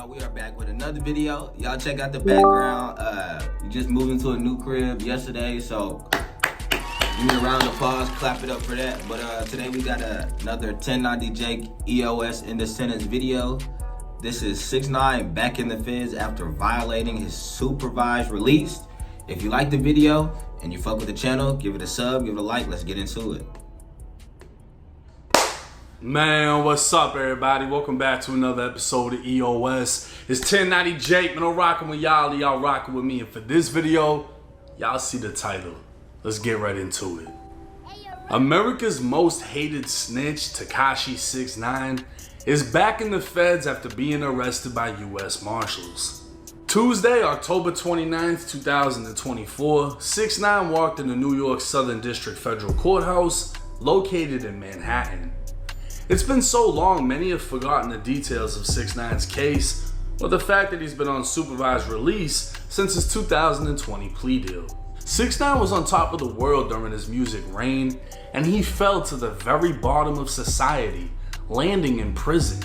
y'all? We are back with another video. Y'all check out the background. We just moved into a new crib yesterday, so give me a round of applause, clap it up for that. But today we got another 1090 Jake EOS in the sentence video. This is 6ix9ine back in the feds after violating his supervised release. If you like the video and you fuck with the channel, give it a sub, give it a like. Let's get into it. Man, what's up, everybody? Welcome back to another episode of EOS. It's 1090 Jake, man. I'm rocking with y'all. Y'all rocking with me. And for this video, y'all see the title. Let's get right into it. America's most hated snitch, 6ix9ine, is back in the feds after being arrested by U.S. Marshals. Tuesday, October 29th, 2024, 6ix9ine walked in the New York Southern District Federal Courthouse, located in Manhattan. It's been so long, many have forgotten the details of 6ix9ine's case, or the fact that he's been on supervised release since his 2020 plea deal. 6ix9ine was on top of the world during his music reign, and he fell to the very bottom of society, landing in prison.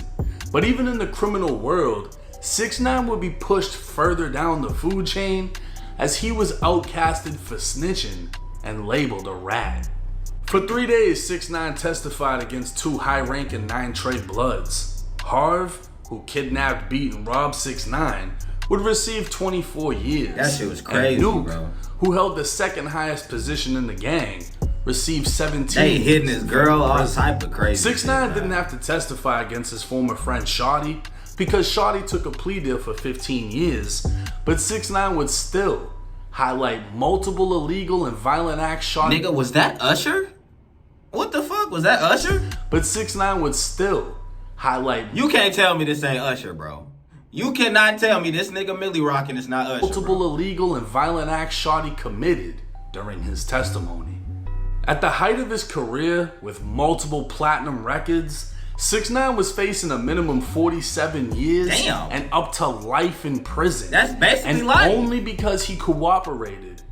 But even in the criminal world, 6ix9ine would be pushed further down the food chain as he was outcasted for snitching and labeled a rat. For 3 days, 6ix9ine testified against two high-ranking 9 Trey Bloods. Harv, who kidnapped, beat, and robbed 6ix9ine, would receive 24 years. That shit was crazy, and Nuke, bro. who held the second highest position in the gang, received 17 They years. hitting his girl, all type of crazy. 6ix9ine didn't have to testify against his former friend Shawty because Shawty took a plea deal for 15 years, but 6ix9ine would still highlight multiple illegal and violent acts Shawty. Nigga, was that Usher? What the fuck? Was that Usher? But 6ix9ine would still highlight. You can't tell me this ain't Usher, bro. You cannot tell me this nigga Millie rocking is not Usher, Multiple bro. illegal and violent acts Shawty committed during his testimony. At the height of his career, with multiple platinum records, 6ix9ine was facing a minimum 47 years Damn. and up to life in prison. That's basically and life. Only because he cooperated,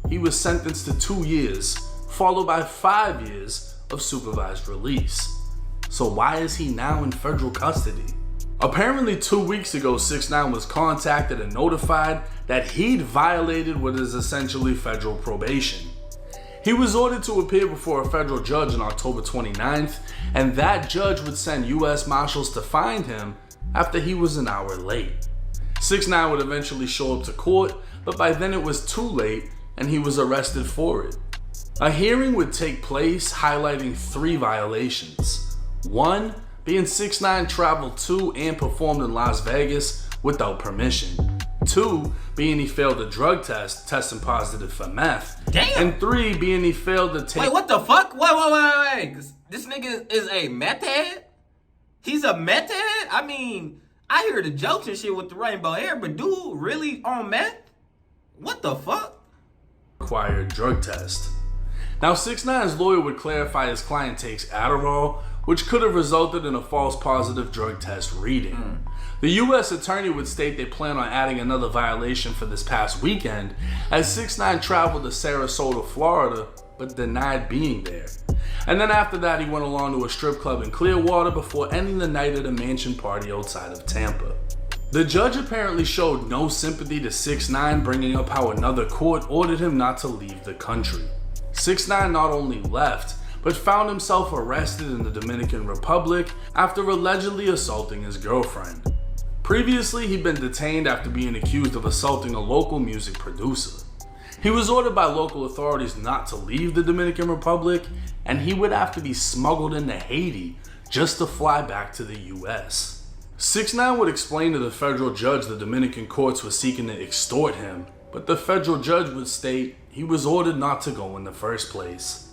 he was sentenced to 2 years, followed by 5 years of supervised release. So why is he now in federal custody? Apparently 2 weeks ago, 6ix9ine was contacted and notified that he'd violated what is essentially federal probation. He was ordered to appear before a federal judge on October 29th, and that judge would send U.S. Marshals to find him after he was an hour late. 6ix9ine would eventually show up to court, but by then it was too late and he was arrested for it. A hearing would take place highlighting 3 violations. 1, being 6ix9ine traveled to and performed in Las Vegas without permission. 2, being he failed a drug test, testing positive for meth. Damn. And 3, being he failed to take... Wait, what the fuck? Wait. This nigga is a meth head? He's a meth head? I mean, I hear the jokes and shit with the rainbow hair, but dude really on meth? What the fuck? Required drug test. Now, 6ix9ine's lawyer would clarify his client takes Adderall, which could have resulted in a false positive drug test reading. The U.S. attorney would state they plan on adding another violation for this past weekend, as 6ix9ine traveled to Sarasota, Florida, but denied being there. And then after that, he went along to a strip club in Clearwater before ending the night at a mansion party outside of Tampa. The judge apparently showed no sympathy to 6ix9ine, bringing up how another court ordered him not to leave the country. 6ix9ine not only left, but found himself arrested in the Dominican Republic after allegedly assaulting his girlfriend. Previously, he'd been detained after being accused of assaulting a local music producer. He was ordered by local authorities not to leave the Dominican Republic, and he would have to be smuggled into Haiti just to fly back to the US. 6ix9ine would explain to the federal judge the Dominican courts were seeking to extort him, but the federal judge would state he was ordered not to go in the first place.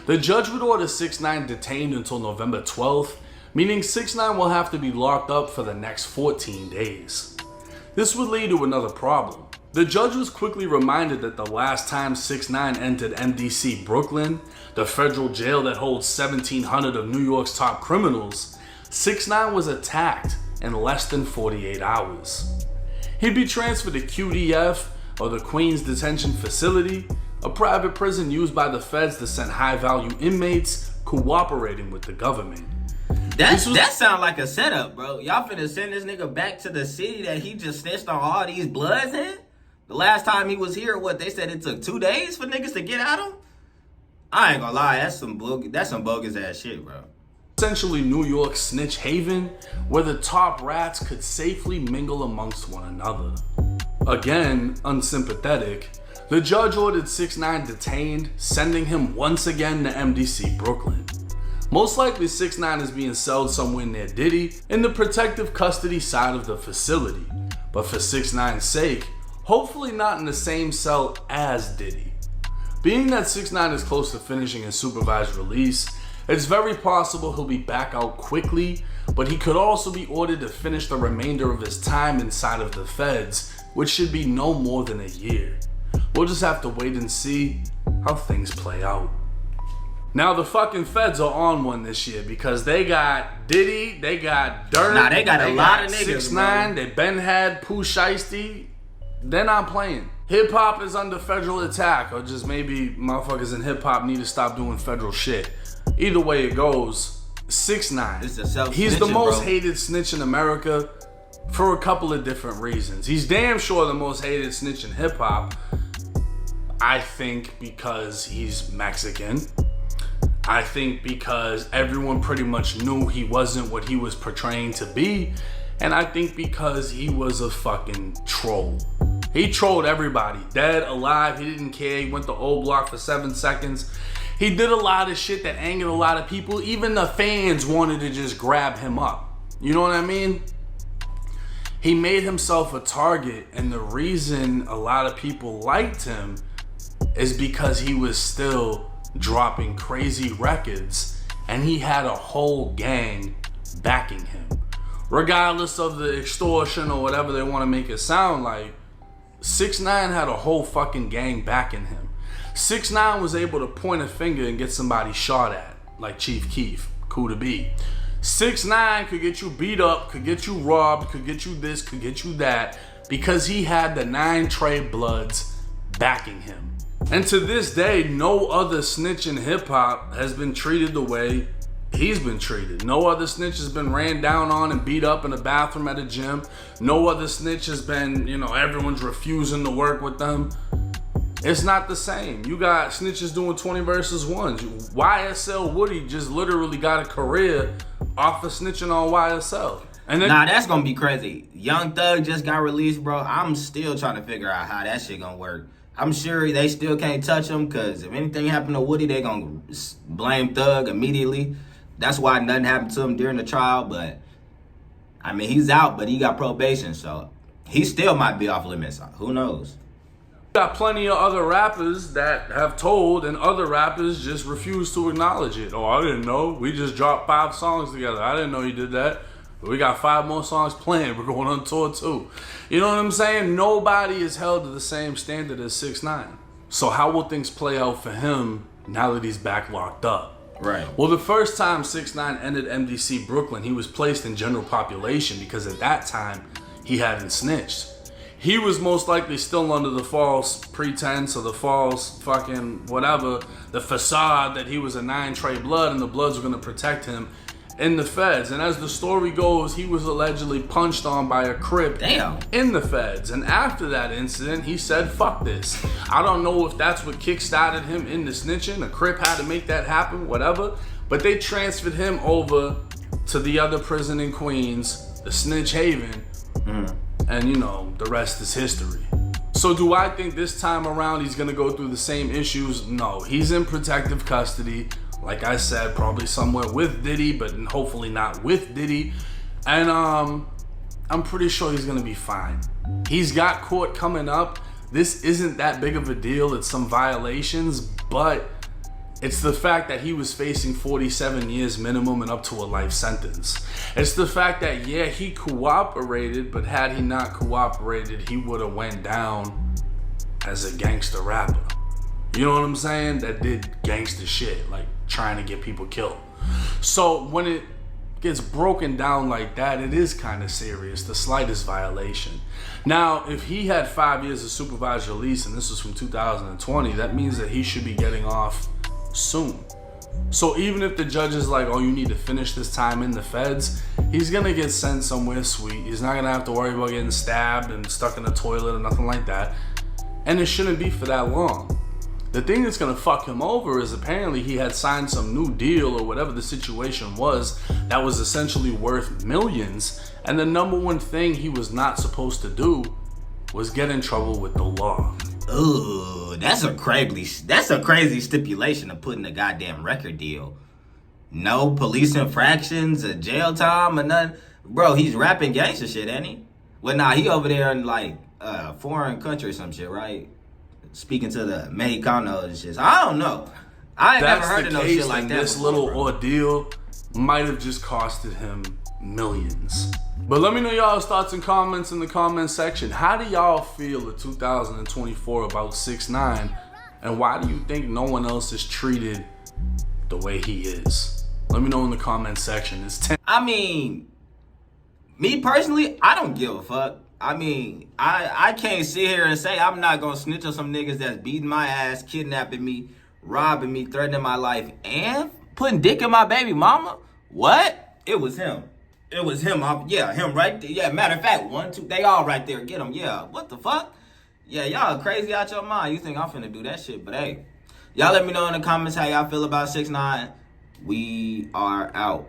The judge would order 6ix9ine detained until November 12th, meaning 6ix9ine will have to be locked up for the next 14 days. This would lead to another problem. The judge was quickly reminded that the last time 6ix9ine entered MDC Brooklyn, the federal jail that holds 1,700 of New York's top criminals, 6ix9ine was attacked in less than 48 hours. He'd be transferred to QDF, or the Queens Detention Facility, a private prison used by the feds to send high-value inmates cooperating with the government. That sound like a setup, bro. Y'all finna send this nigga back to the city that he just snitched on all these bloods in? The last time he was here, they said it took 2 days for niggas to get at him? I ain't gonna lie, that's some bogus ass shit, bro. Essentially New York's snitch haven, where the top rats could safely mingle amongst one another. Again, unsympathetic, the judge ordered 6ix9ine detained, sending him once again to MDC Brooklyn. Most likely 6ix9ine is being celled somewhere near Diddy in the protective custody side of the facility. But for 6ix9ine's sake, hopefully not in the same cell as Diddy. Being that 6ix9ine is close to finishing his supervised release, it's very possible he'll be back out quickly, but he could also be ordered to finish the remainder of his time inside of the feds, which should be no more than a year. We'll just have to wait and see how things play out. Now the fucking feds are on one this year because they got Diddy, they got Dirt, they got a lot of niggas, 6ix9ine, they Ben had Pooh Shiesty. They're not playing. Hip hop is under federal attack, or just maybe motherfuckers in hip hop need to stop doing federal shit. Either way it goes, 6ix9ine, he's the most hated snitch in America for a couple of different reasons. He's damn sure the most hated snitch in hip hop. I think because he's Mexican. I think because everyone pretty much knew he wasn't what he was portraying to be. And I think because he was a fucking troll. He trolled everybody, dead, alive, he didn't care. He went to old block for 7 seconds. He did a lot of shit that angered a lot of people. Even the fans wanted to just grab him up. You know what I mean? He made himself a target, and the reason a lot of people liked him is because he was still dropping crazy records and he had a whole gang backing him. Regardless of the extortion or whatever they want to make it sound like, 6ix9ine had a whole fucking gang backing him. 6ix9ine was able to point a finger and get somebody shot at, like Chief Keef, cool to be. 6ix9ine could get you beat up, could get you robbed, could get you this, could get you that, because he had the 9 Trey Bloods backing him. And to this day, no other snitch in hip hop has been treated the way he's been treated. No other snitch has been ran down on and beat up in a bathroom at a gym. No other snitch has been, everyone's refusing to work with them. It's not the same. You got snitches doing 20 versus 1. YSL Woody just literally got a career off of snitching on YSL. And then, that's gonna be crazy. Young Thug just got released, bro. I'm still trying to figure out how that shit gonna work. I'm sure they still can't touch him, because if anything happened to Woody, they gonna blame Thug immediately. That's why nothing happened to him during the trial. But I mean, he's out, but he got probation, so he still might be off limits. Who knows? Got plenty of other rappers that have told, and other rappers just refuse to acknowledge it. Oh, I didn't know. We just dropped 5 songs together. I didn't know you did that. But we got 5 more songs planned. We're going on tour too. You know what I'm saying? Nobody is held to the same standard as 6ix9ine. So how will things play out for him now that he's back locked up? Right. Well, the first time 6ix9ine entered MDC Brooklyn, he was placed in general population because at that time he hadn't snitched. He was most likely still under the false pretense or the false fucking whatever, the facade that he was a 9 Trey Blood and the Bloods were going to protect him in the feds. And as the story goes, he was allegedly punched on by a Crip in the feds. And after that incident, he said, fuck this. I don't know if that's what kickstarted him into snitching. A Crip had to make that happen, whatever. But they transferred him over to the other prison in Queens, the Snitch Haven. And the rest is history. So do I think this time around he's gonna go through the same issues? No, he's in protective custody. Like I said, probably somewhere with Diddy, but hopefully not with Diddy. And I'm pretty sure he's gonna be fine. He's got court coming up. This isn't that big of a deal. It's some violations, but it's the fact that he was facing 47 years minimum and up to a life sentence. It's the fact that, yeah, he cooperated, but had he not cooperated, he would have went down as a gangster rapper. You know what I'm saying? That did gangster shit, like trying to get people killed. So when it gets broken down like that, it is kind of serious, the slightest violation. Now, if he had 5 years of supervised release, and this was from 2020, that means that he should be getting off soon. So even if the judge is like, oh, you need to finish this time in the feds, he's gonna get sent somewhere sweet. He's not gonna have to worry about getting stabbed and stuck in the toilet or nothing like that. And it shouldn't be for that long. The thing that's gonna fuck him over is apparently he had signed some new deal or whatever the situation was that was essentially worth millions. And the number one thing he was not supposed to do was get in trouble with the law. Ooh, that's a crazy stipulation to put in a goddamn record deal. No police infractions or jail time or nothing. Bro, he's rapping gangster shit, ain't he? Well, nah, he over there in like foreign country or some shit, right? Speaking to the Mexicanos and shit. So I don't know. I ain't never heard of no shit like that. This before, little bro. ordeal might have just costed him millions. But let me know y'all's thoughts and comments in the comment section. How do y'all feel in 2024 about 6ix9ine, and why do you think no one else is treated the way he is? Let me know in the comment section. It's 10. I mean, me personally, I don't give a fuck. I mean, I can't sit here and say I'm not gonna snitch on some niggas that's beating my ass, kidnapping me, robbing me, threatening my life, and putting dick in my baby mama. What? It was him. It was him. Yeah, him right there. Yeah, matter of fact, 1, 2, they all right there. Get him. Yeah, what the fuck? Yeah, y'all crazy out your mind. You think I'm finna do that shit, but hey. Y'all let me know in the comments how y'all feel about 6ix9ine. We are out.